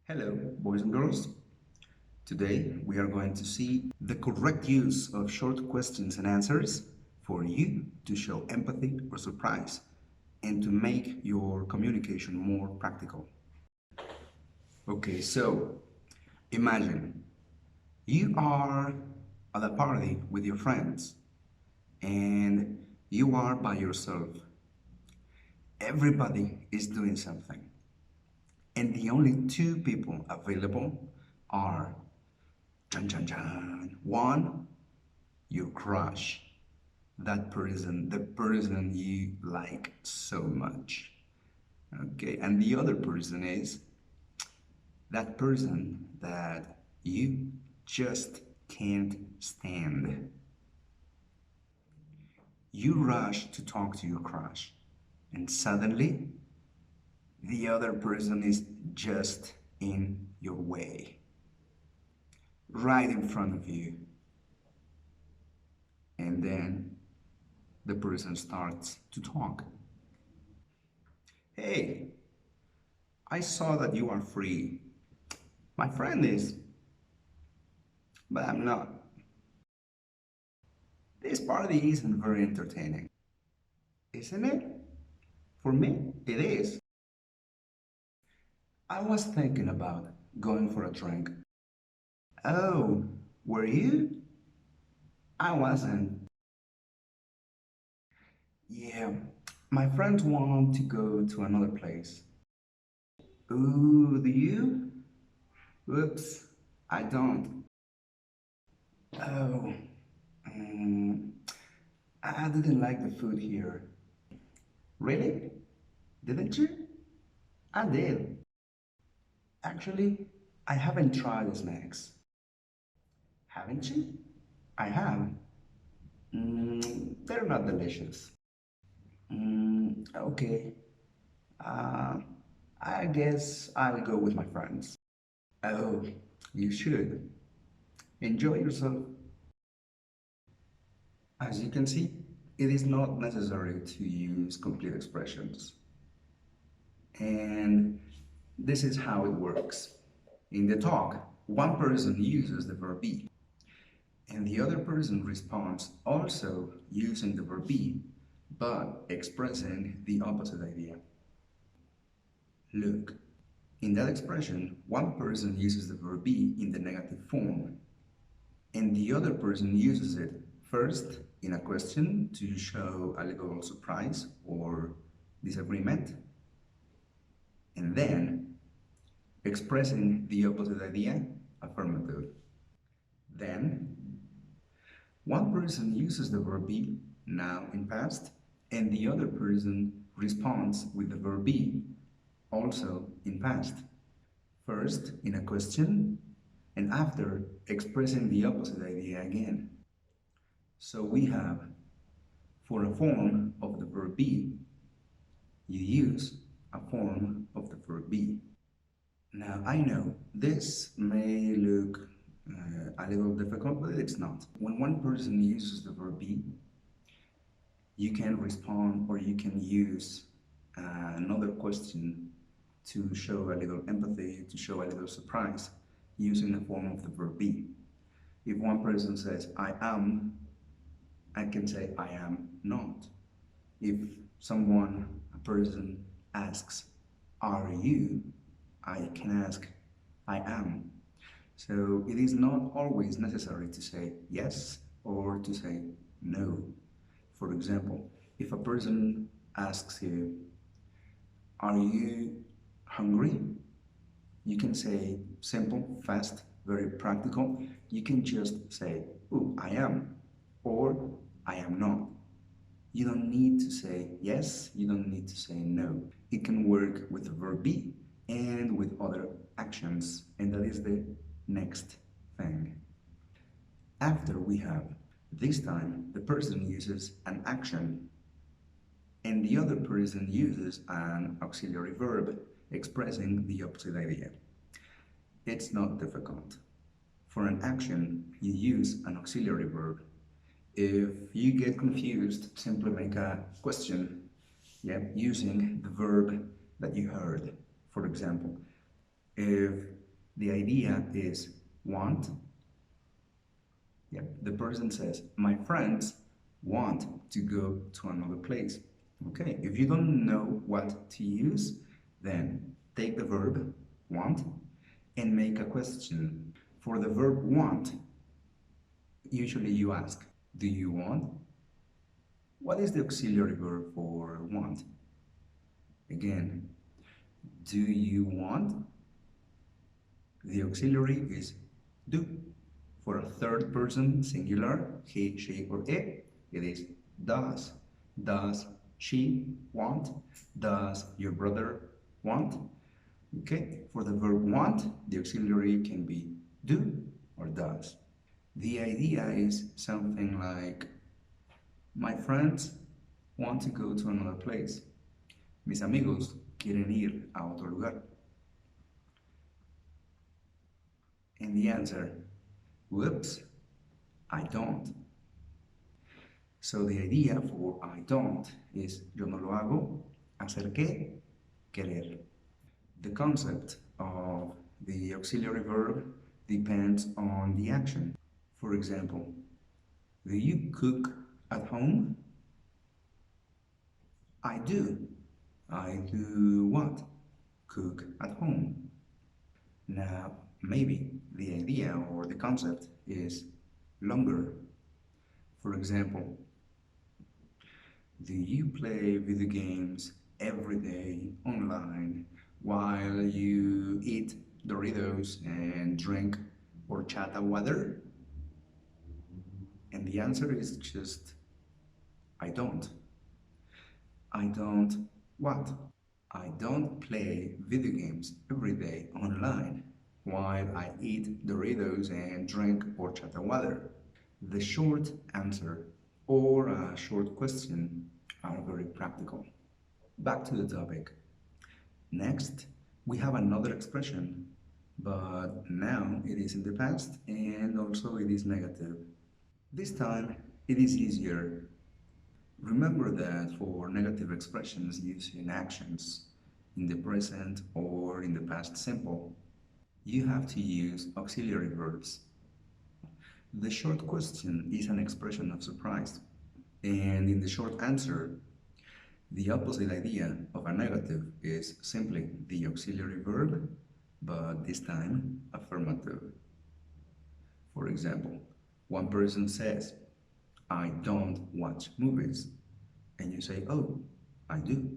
Hello, boys and girls. Today we are going to see the correct use of short questions and answers for you to show empathy or surprise and to make your communication more practical. Okay, so imagine you are at a party with your friends and you are by yourself. Everybody is doing something, and the only two people available are Chan chan chan. One, your crush. That person, the person you like so much. Okay, and the other person is that person that you just can't stand. You rush to talk to your crush, and suddenly the other person is just in your way, right in front of you. And then the person starts to talk. Hey, I saw that you are free. My friend is, but I'm not. This party isn't very entertaining, isn't it? For me, it is. I was thinking about going for a drink. Oh, were you? I wasn't. Yeah, my friends want to go to another place. Ooh, do you? Oops, I don't. Oh, mm, I didn't like the food here. Really? Didn't you? I did. Actually, I haven't tried the snacks. Haven't you? I have. They're not delicious. Okay. Uh, I guess I'll go with my friends. Oh, you should. Enjoy yourself. As you can see, it is not necessary to use complete expressions. And this is how it works. In the talk, one person uses the verb be, and the other person responds also using the verb be, but expressing the opposite idea. Look, in that expression, one person uses the verb be in the negative form, and the other person uses it first in a question to show a little surprise or disagreement, and then expressing the opposite idea, affirmative. Then, one person uses the verb be, now in past, and the other person responds with the verb be, also in past. First in a question, and after expressing the opposite idea again. So we have, for a form of the verb be, you use a form of the verb be. Now I know this may look a little difficult, but it's not. When one person uses the verb be, you can respond or you can use another question to show a little empathy, to show a little surprise, using the form of the verb be. If one person says, I am, I can say, I am not. If a person asks, are you, I can ask, I am. So it is not always necessary to say yes or to say no. For example, if a person asks you, are you hungry? You can say simple, fast, very practical. You can just say, oh, I am, or I am not. You don't need to say yes, you don't need to say no. It can work with the verb be and with other actions, and that is the next thing. After we have, this time the person uses an action and the other person uses an auxiliary verb expressing the opposite idea. It's not difficult. For an action, you use an auxiliary verb. If you get confused, simply make a question, using the verb that you heard. For example, if The idea is want. Yeah, the person says, my friends want to go to another place. Okay, if you don't know what to use, then take the verb want and make a question. For the verb want, usually you ask, do you want? What is the auxiliary verb for want? Again, do you want? The auxiliary is do. For a third person singular, he, she, or it is does. Does she want? Does your brother want? Okay, for the verb want, the auxiliary can be do or does. The idea is something like, my friends want to go to another place. Mis amigos quieren ir a otro lugar. And the answer, whoops, I don't. So the idea for I don't is yo no lo hago, hacer qué, querer. The concept of the auxiliary verb depends on the action. For example, do you cook at home? I do. I do what? Cook at home. Now, maybe the idea or the concept is longer. For example, do you play video games every day online while you eat Doritos and drink horchata water? And the answer is just, I don't. I don't what? I don't play video games every day online while I eat Doritos and drink horchata water. The short answer or a short question are very practical. Back to the topic. Next, we have another expression, but now it is in the past and also it is negative. This time, it is easier. Remember that for negative expressions using actions in the present or in the past simple, you have to use auxiliary verbs. The short question is an expression of surprise, and in the short answer, the opposite idea of a negative is simply the auxiliary verb, but this time affirmative. For example, one person says, I don't watch movies, and you say, oh, I do.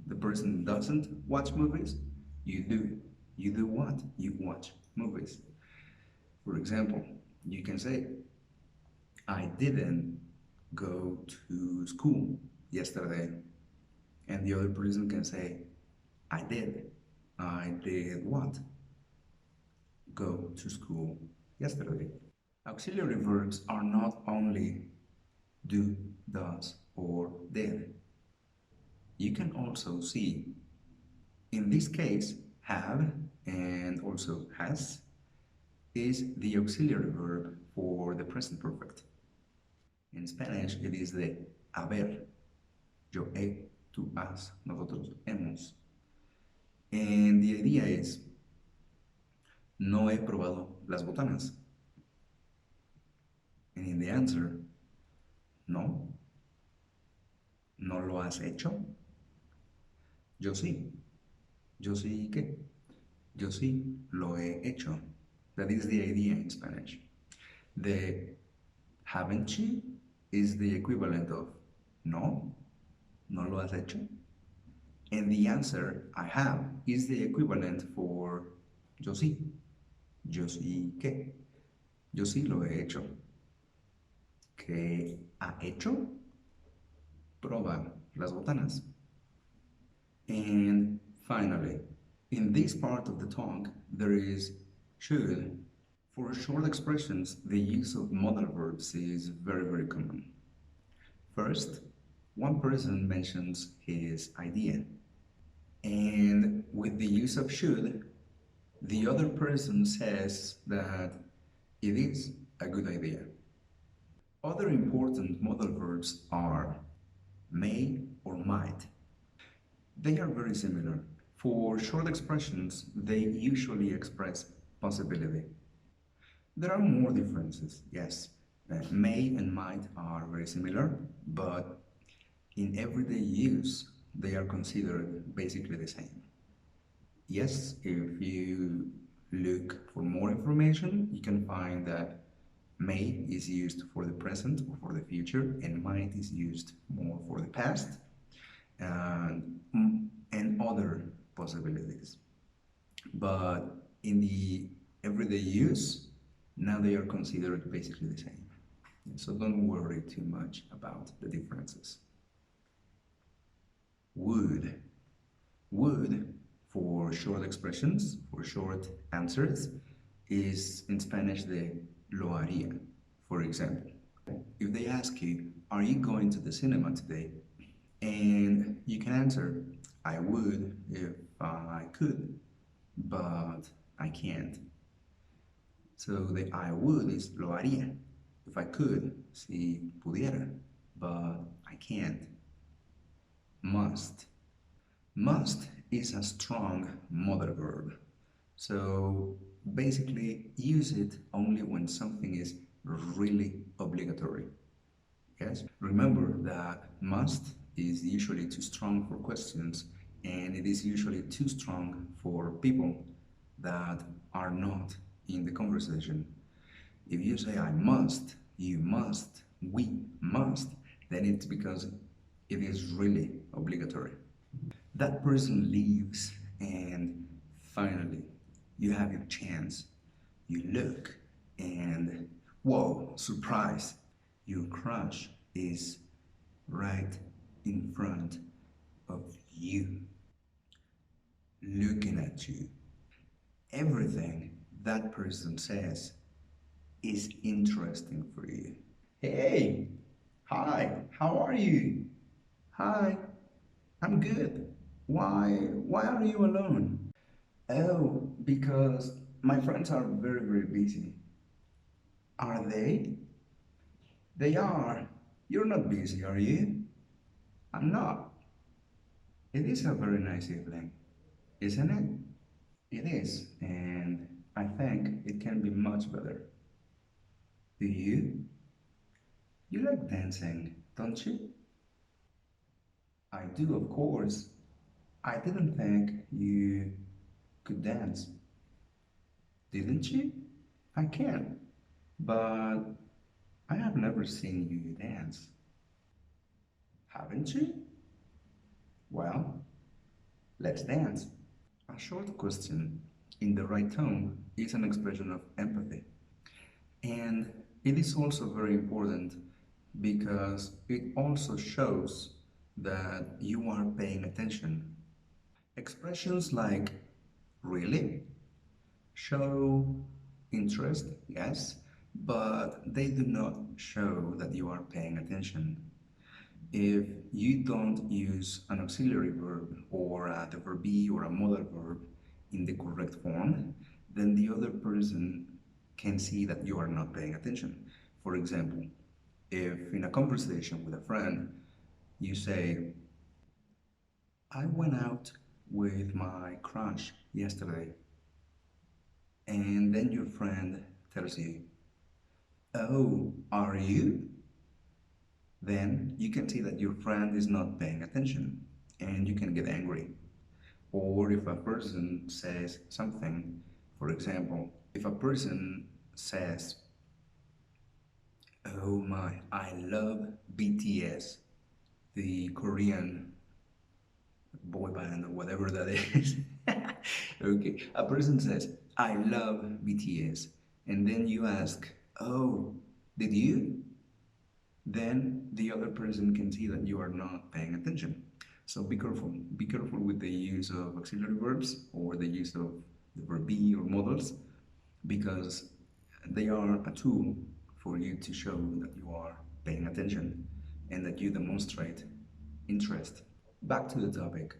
The person doesn't watch movies, you do. You do what? You watch movies. For example, you can say, I didn't go to school yesterday. And the other person can say, I did. I did what? Go to school yesterday. Auxiliary verbs are not only do, does, or did. You can also see, in this case, have and also has is the auxiliary verb for the present perfect. In Spanish, it is the haber. Yo he, tú has, nosotros hemos. And the idea is, no he probado las botanas. And in the answer, no. ¿No lo has hecho? Yo sí. Yo sí, ¿qué? Yo sí lo he hecho. That is the idea in Spanish. The haven't you is the equivalent of no, no lo has hecho. And the answer, I have, is the equivalent for yo sí. Yo sí, ¿qué? Yo sí lo he hecho. ¿Qué ha hecho? Probar las botanas. And finally, in this part of the talk, there is should. For short expressions, the use of modal verbs is very, very common. First, one person mentions his idea, and with the use of should, the other person says that it is a good idea. Other important modal verbs are may or might. They are very similar. For short expressions, they usually express possibility. There are more differences, yes. May and might are very similar, but in everyday use, they are considered basically the same. Yes, if you look for more information, you can find that may is used for the present or for the future, and might is used more for the past and, and other possibilities. But in the everyday use, now they are considered basically the same. So don't worry too much about the differences. Would. Would, for short expressions, for short answers, is in Spanish the lo haría. For example, if they ask you, are you going to the cinema today? And you can answer, I would if I could, but I can't. So the I would is lo haría. If I could, si pudiera, but I can't. Must. Must is a strong modal verb. So basically use it only when something is really obligatory. Yes? Remember that must is usually too strong for questions, and it is usually too strong for people that are not in the conversation. If you say I must, you must, we must, then it's because it is really obligatory. That person leaves, and finally you have your chance. You look, and whoa, surprise! Your crush is right in front of you, looking at you. Everything that person says is interesting for you. Hey, hi, how are you? Hi, I'm good. Why are you alone? Oh, because my friends are very busy. Are they? They are. You're not busy, are you? I'm not. It is a very nice evening, isn't it? It is, and I think it can be much better. Do you? You like dancing, don't you? I do, of course. I didn't think you could dance. Didn't you? I can, but I have never seen you dance. Haven't you? Well, let's dance. A short question in the right tone is an expression of empathy. And it is also very important because it also shows that you are paying attention. Expressions like really show interest, yes, but they do not show that you are paying attention. If you don't use an auxiliary verb or the verb be or a modal verb in the correct form, then the other person can see that you are not paying attention. For example, if in a conversation with a friend you say, I went out with my crush yesterday, and then your friend tells you, oh, are you? Then you can see that your friend is not paying attention and you can get angry. Or if a person says something, for example, if a person says, oh my, I love BTS, the Korean boy band or whatever that is. Okay, a person says, I love BTS, and then you ask, oh, did you? Then the other person can see that you are not paying attention. So be careful. Be careful with the use of auxiliary verbs or the use of the verb be or modals because they are a tool for you to show that you are paying attention and that you demonstrate interest. Back to the topic.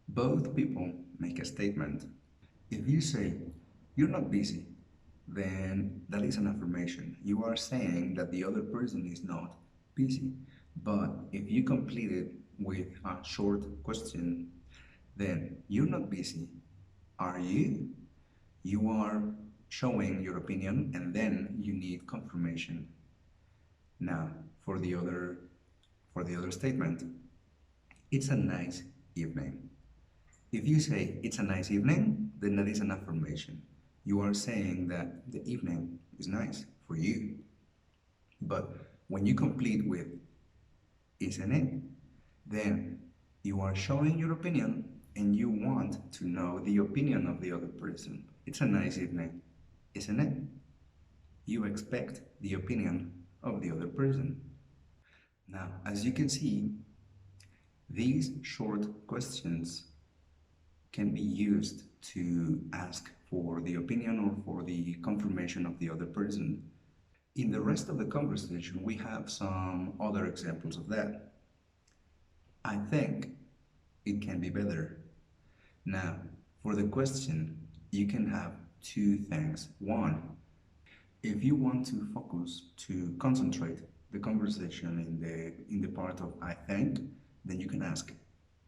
Both people make a statement. If you say, you're not busy, then that is an affirmation. You are saying that the other person is not busy. But if you complete it with a short question, Then, you're not busy, are you? You are showing your opinion and then you need confirmation. Now, for the other statement, it's a nice evening. If you say it's a nice evening, then that is an affirmation. You are saying that the evening is nice for you. But when you complete with isn't it, then you are showing your opinion and you want to know the opinion of the other person. It's a nice evening, isn't it? You expect the opinion of the other person. Now, as you can see, these short questions can be used to ask for the opinion or for the confirmation of the other person. In the rest of the conversation, we have some other examples of that. I think it can be better. Now, for the question, you can have two things. One, if you want to focus, to concentrate the conversation in the part of I think, then you can ask,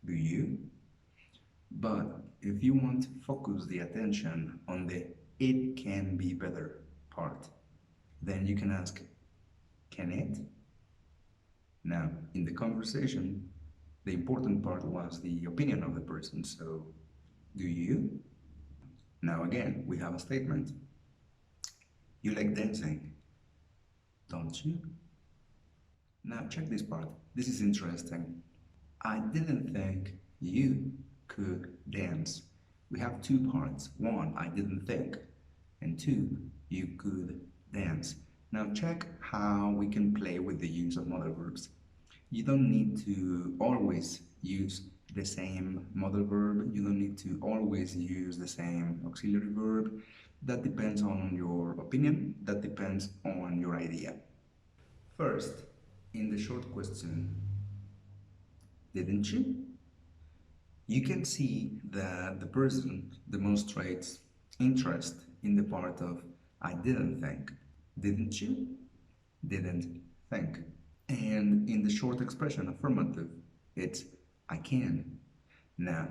do you? But if you want to focus the attention on the it can be better part, then you can ask, can it? Now, in the conversation, the important part was the opinion of the person, so do you? Now again, we have a statement. You like dancing, don't you? Now check this part. This is interesting. I didn't think you could dance. We have two parts. One, I didn't think, and two, you could dance. Now check how we can play with the use of modal verbs. You don't need to always use the same modal verb. You don't need to always use the same auxiliary verb. That depends on your opinion. That depends on your idea. First, in the short question, didn't you? You can see that the person demonstrates interest in the part of I didn't think. Didn't you? Didn't think. And in the short expression affirmative, it's I can. Now,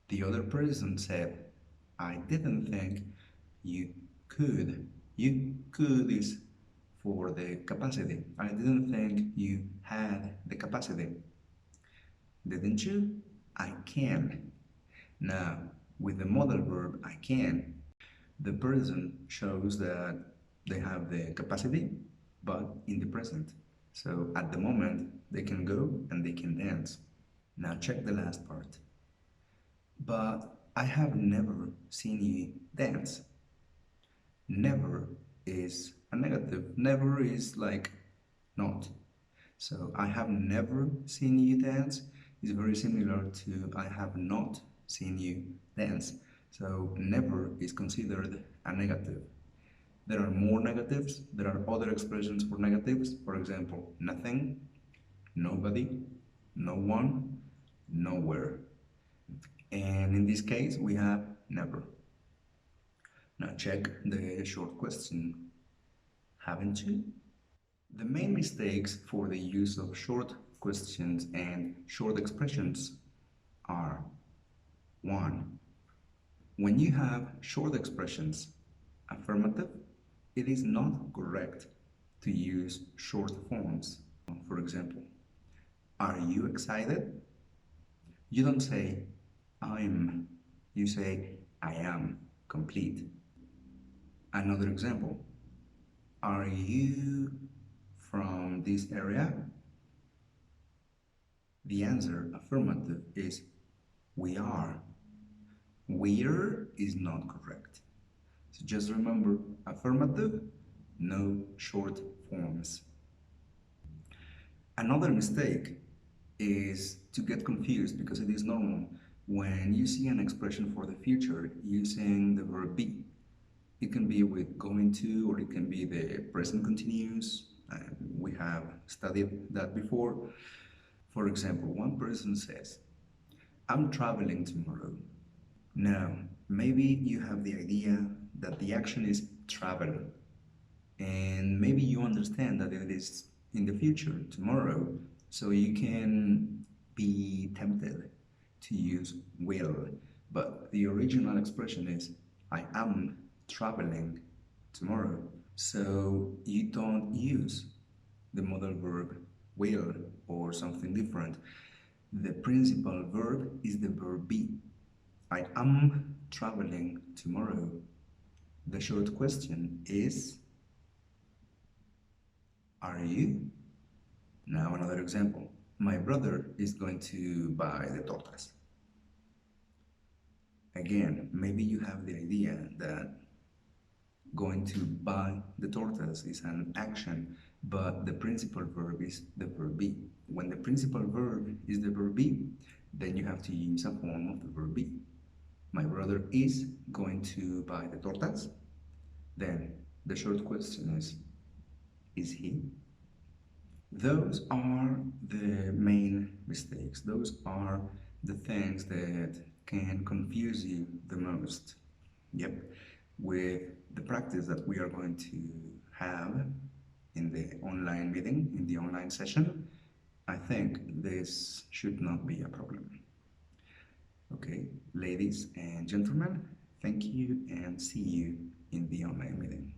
the other person said, I didn't think you could. You could is for the capacity. I didn't think you had the capacity. Didn't you? I can. Now, with the modal verb I can, the person shows that they have the capacity, but in the present. So at the moment, they can go and they can dance. Now check the last part. But I have never seen you dance. Never is a negative. Never is like not. So I have never seen you dance is very similar to I have not seen you dance. So never is considered a negative. There are more negatives. There are other expressions for negatives. For example, nothing, nobody, no one, nowhere. And in this case, we have never. Now check the short question. Haven't you? The main mistakes for the use of short questions and short expressions are 1. When you have short expressions, affirmative, it is not correct to use short forms. For example, are you excited? You don't say I'm, you say I am, complete. Another example, are you from this area? The answer, affirmative, is we are. We're is not correct. So just remember, affirmative, no short forms. Another mistake is to get confused because it is normal when you see an expression for the future using the verb be. It can be with going to, or it can be the present continuous. We have studied that before. For example, one person says, I'm traveling tomorrow. Now, maybe you have the idea that the action is travel, and maybe you understand that it is in the future, tomorrow, so you can be tempted to use will, but the original expression is I am traveling tomorrow. So you don't use the modal verb will or something different. The principal verb is the verb be. I am traveling tomorrow. The short question is, are you? Now another example. My brother is going to buy the tortas. Again, maybe you have the idea that going to buy the tortas is an action, but the principal verb is the verb be. When the principal verb is the verb be, then you have to use a form of the verb be. My brother is going to buy the tortas. Then the short question is he? Those are the main mistakes. Those are the things that can confuse you the most. Yep, with the practice that we are going to have in the online meeting, in the online session, I think this should not be a problem. Okay, ladies and gentlemen, thank you and see you in the online meeting.